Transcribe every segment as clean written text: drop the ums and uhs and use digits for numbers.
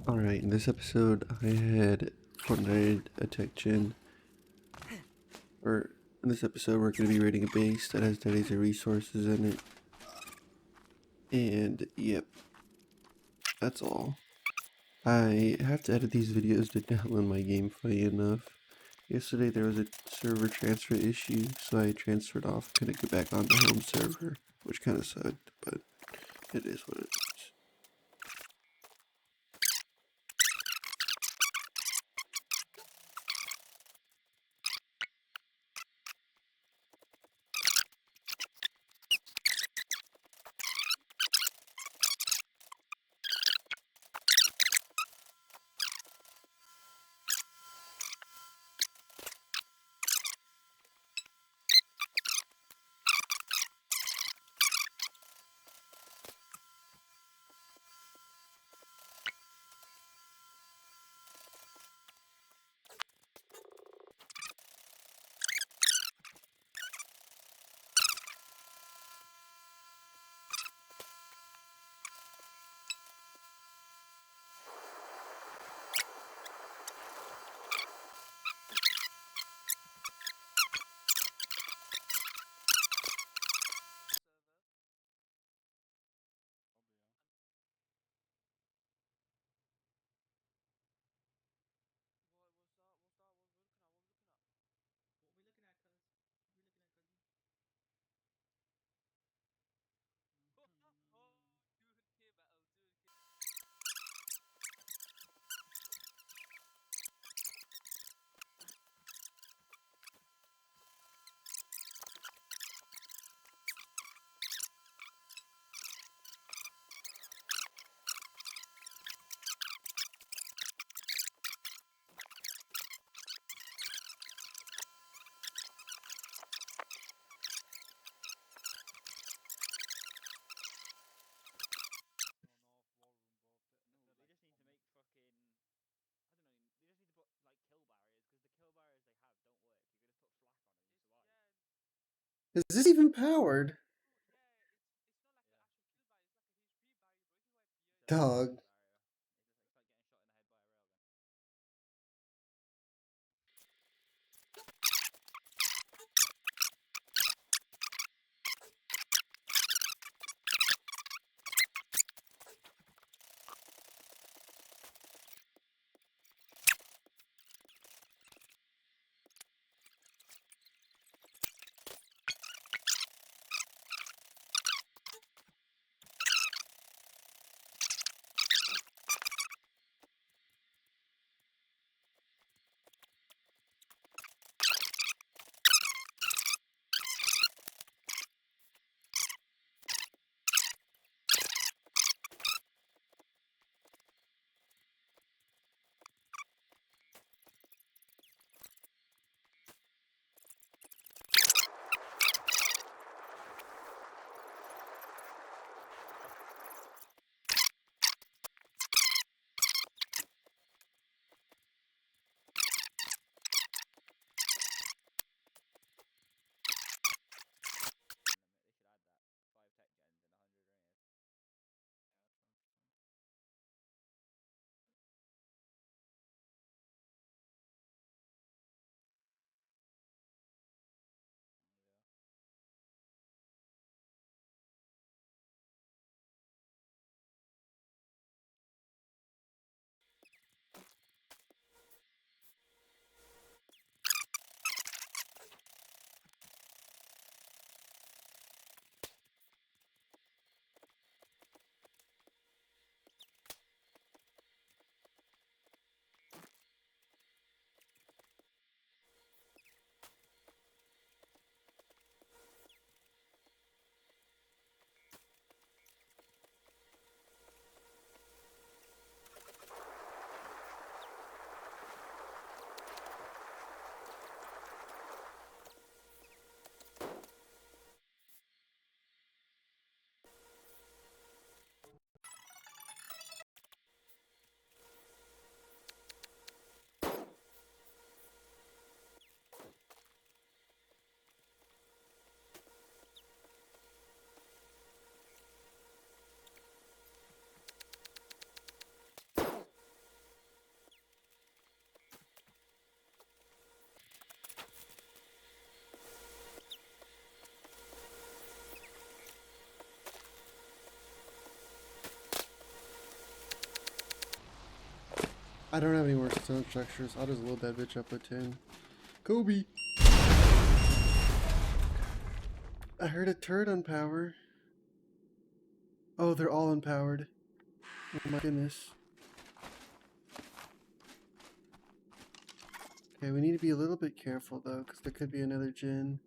Alright, in this episode I had Fortnite attack gen, or in this episode we're going to be raiding a base that has dedicated resources in it, and yep, that's all. I have to edit these videos to download my game, funny enough. Yesterday there was a server transfer issue, so I transferred off, couldn't get back on the home server, which kind of sucked, but it is what it is. Is this even powered? Dog. I don't have any more stone structures. I'll just load that bitch up with 10. Kobe! I heard a turret on power. Oh, they're all unpowered. Oh my goodness. Okay, we need to be a little bit careful though, because there could be another gen.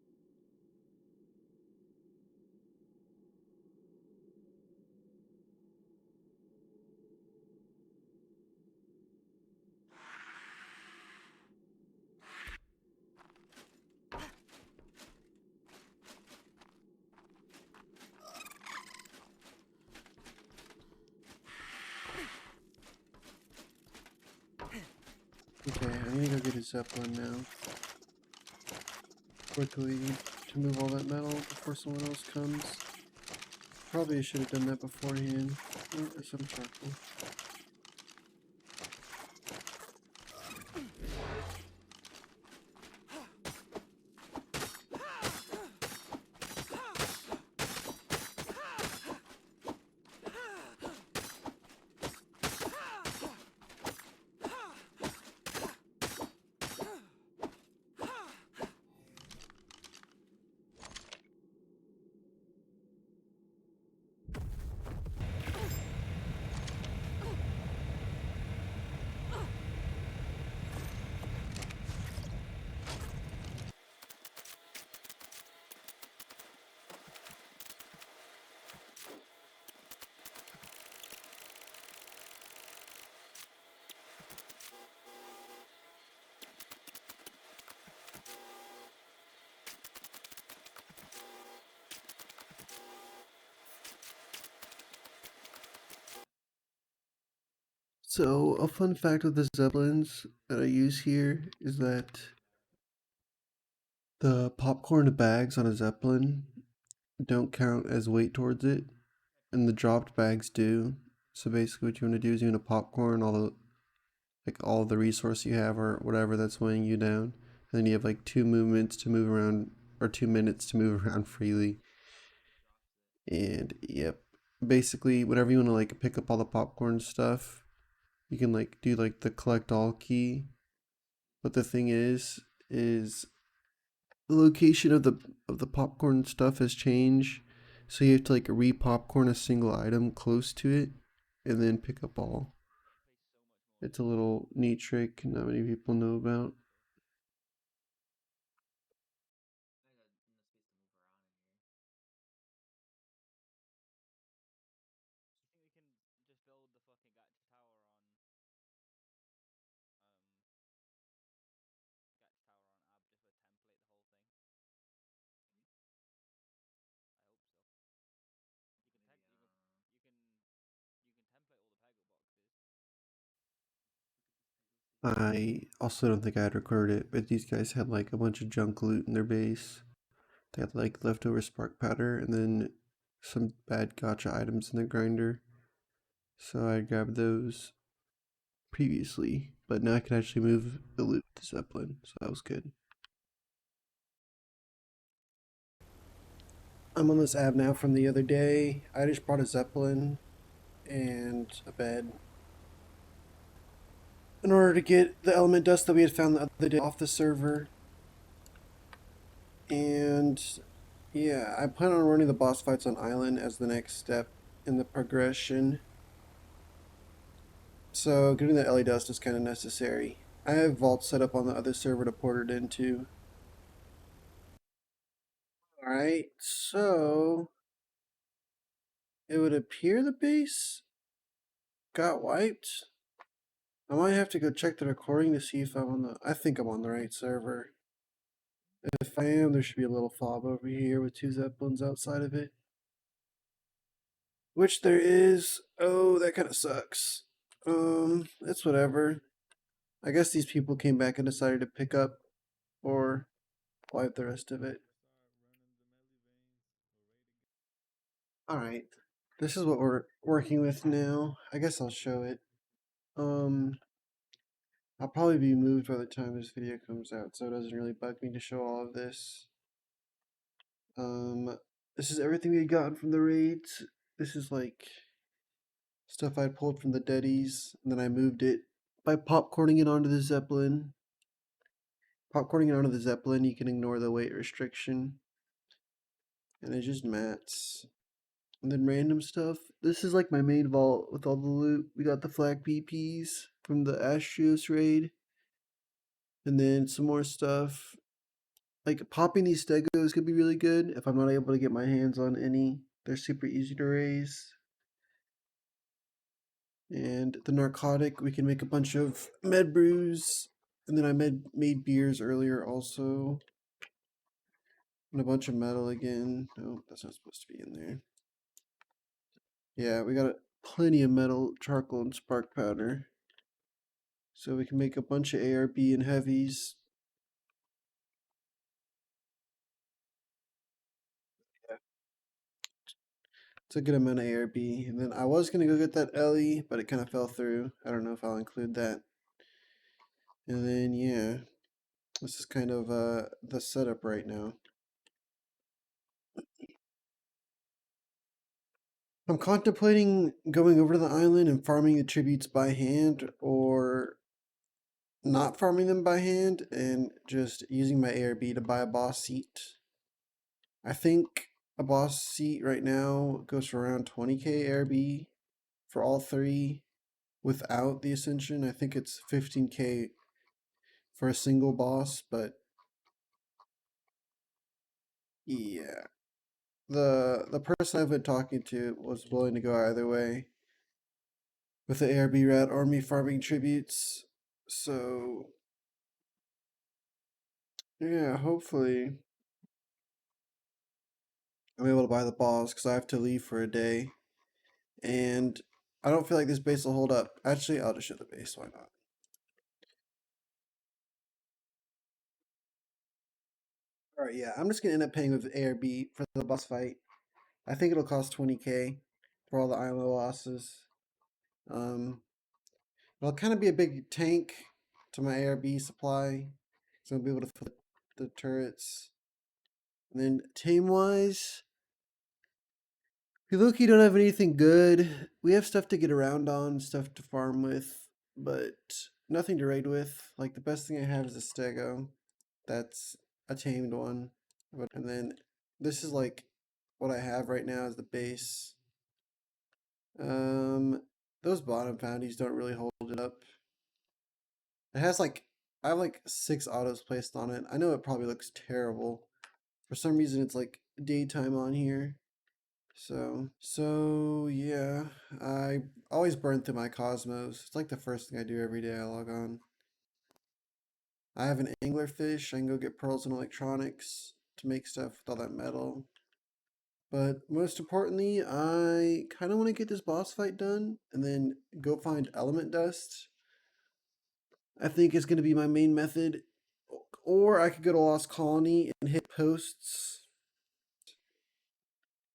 Okay, I need to go get a Zeppelin now. Quickly, to move all that metal before someone else comes. Probably I should have done that beforehand. Or some charcoal. So, a fun fact with the Zeppelins that I use here is that the popcorn bags on a Zeppelin don't count as weight towards it, and the dropped bags do. So basically what you want to do is you want to popcorn all the resource you have or whatever that's weighing you down. And then you have like 2 movements to move around, or 2 minutes to move around freely. And yep, basically whatever you want to like pick up all the popcorn stuff, you can like do like the collect all key. But the thing is the location of the popcorn stuff has changed, so you have to like re-popcorn a single item close to it, and then pick up all. It's a little neat trick not many people know about. I also don't think I'd record it, but these guys had like a bunch of junk loot in their base. They had like leftover spark powder and then some bad gotcha items in their grinder. So I grabbed those previously, but now I can actually move the loot to Zeppelin, so that was good. I'm on this app now from the other day. I just brought a Zeppelin and a bed in order to get the element dust that we had found the other day off the server. And yeah, I plan on running the boss fights on Island as the next step in the progression. So getting the LE dust is kind of necessary. I have Vault set up on the other server to port it into. Alright, so it would appear the base got wiped. I might have to go check the recording to see if I'm on the... I think I'm on the right server. If I am, there should be a little fob over here with 2 Zeppelins outside of it. Which there is. Oh, that kind of sucks. It's whatever. I guess these people came back and decided to pick up or wipe the rest of it. Alright. This is what we're working with now. I guess I'll show it. I'll probably be moved by the time this video comes out, so it doesn't really bug me to show all of this. This is everything we had gotten from the raids. This is like stuff I pulled from the deadies, and then I moved it by popcorning it onto the Zeppelin. Popcorning it onto the Zeppelin, you can ignore the weight restriction. And it just mats. And then random stuff. This is like my main vault with all the loot. We got the flak BPs from the Astrios raid. And then some more stuff. Like popping these stegos could be really good if I'm not able to get my hands on any. They're super easy to raise. And the narcotic, we can make a bunch of med brews. And then I made beers earlier also. And a bunch of metal again. No, that's not supposed to be in there. Yeah, we got plenty of metal, charcoal, and spark powder. So we can make a bunch of ARB and heavies. Yeah. It's a good amount of ARB. And then I was going to go get that LE, but it kind of fell through. I don't know if I'll include that. And then, yeah, this is kind of the setup right now. I'm contemplating going over to the island and farming the tributes by hand, or not farming them by hand and just using my ARB to buy a boss seat. I think a boss seat right now goes for around 20k ARB for all three without the ascension. I think it's 15k for a single boss, but yeah. The person I've been talking to was willing to go either way with the ARB rat army farming tributes. So yeah, hopefully I'm able to buy the boss because I have to leave for a day. And I don't feel like this base will hold up. Actually, I'll just show the base. Why not? Alright, yeah. I'm just going to end up paying with ARB for the boss fight. I think it'll cost 20k for all the island losses. It'll kind of be a big tank to my ARB supply. So I'll be able to flip the turrets. And then team-wise, we low-key don't have anything good. We have stuff to get around on, stuff to farm with, but nothing to raid with. Like, the best thing I have is a stego. That's a tamed one. And then this is like what I have right now as the base. Those bottom foundies don't really hold it up. It has like, I have like 6 autos placed on it. I know it probably looks terrible. For some reason it's like daytime on here. So yeah, I always burn through my cosmos. It's like the first thing I do every day I log on. I have an anglerfish. I can go get pearls and electronics to make stuff with all that metal. But most importantly, I kind of want to get this boss fight done and then go find element dust. I think is going to be my main method. Or I could go to Lost Colony and hit posts.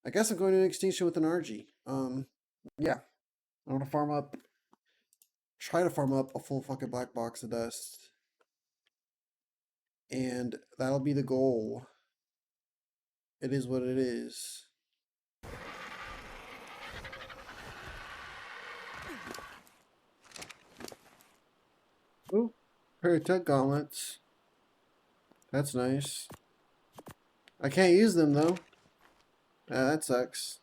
I guess I'm going to an extinction with an RG. Yeah. I want to farm up, try to farm up a full fucking black box of dust. And that'll be the goal. It is what it is. Oh, pair of tech gauntlets. That's nice. I can't use them though. That sucks.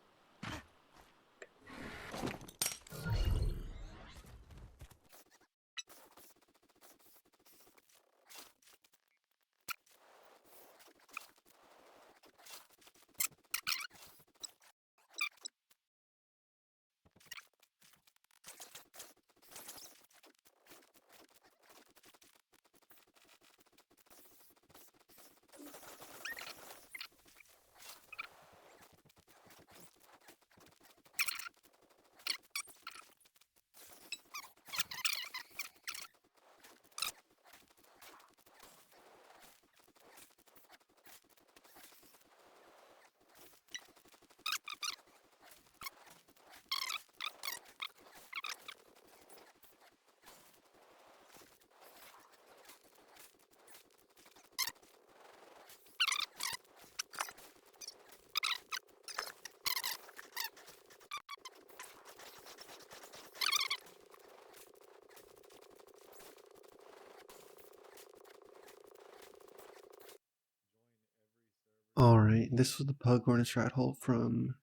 Alright, this was the Pughornus rat hole from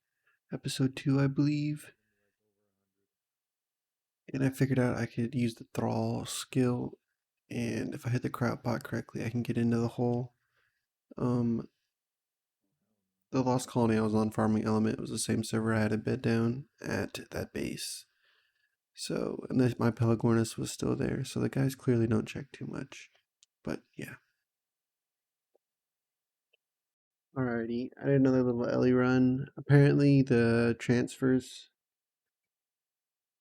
episode 2, I believe. And I figured out I could use the thrall skill, and if I hit the crowd pot correctly, I can get into the hole. The lost colony I was on, Farming Element, was the same server I had a bed down at that base. So, and my Pelagornis was still there, so the guys clearly don't check too much. But yeah. Alrighty, I did another little Ellie run. Apparently the transfers,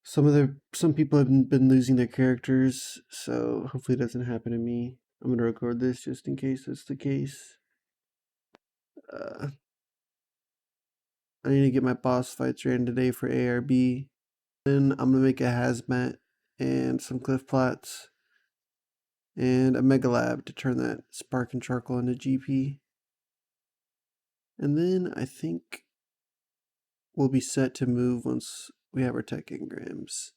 some people have been losing their characters, so hopefully it doesn't happen to me. I'm gonna record this just in case that's the case. I need to get my boss fights ran today for ARB. Then I'm gonna make a hazmat and some cliff plots and a mega lab to turn that spark and charcoal into GP. And then I think we'll be set to move once we have our tech engrams.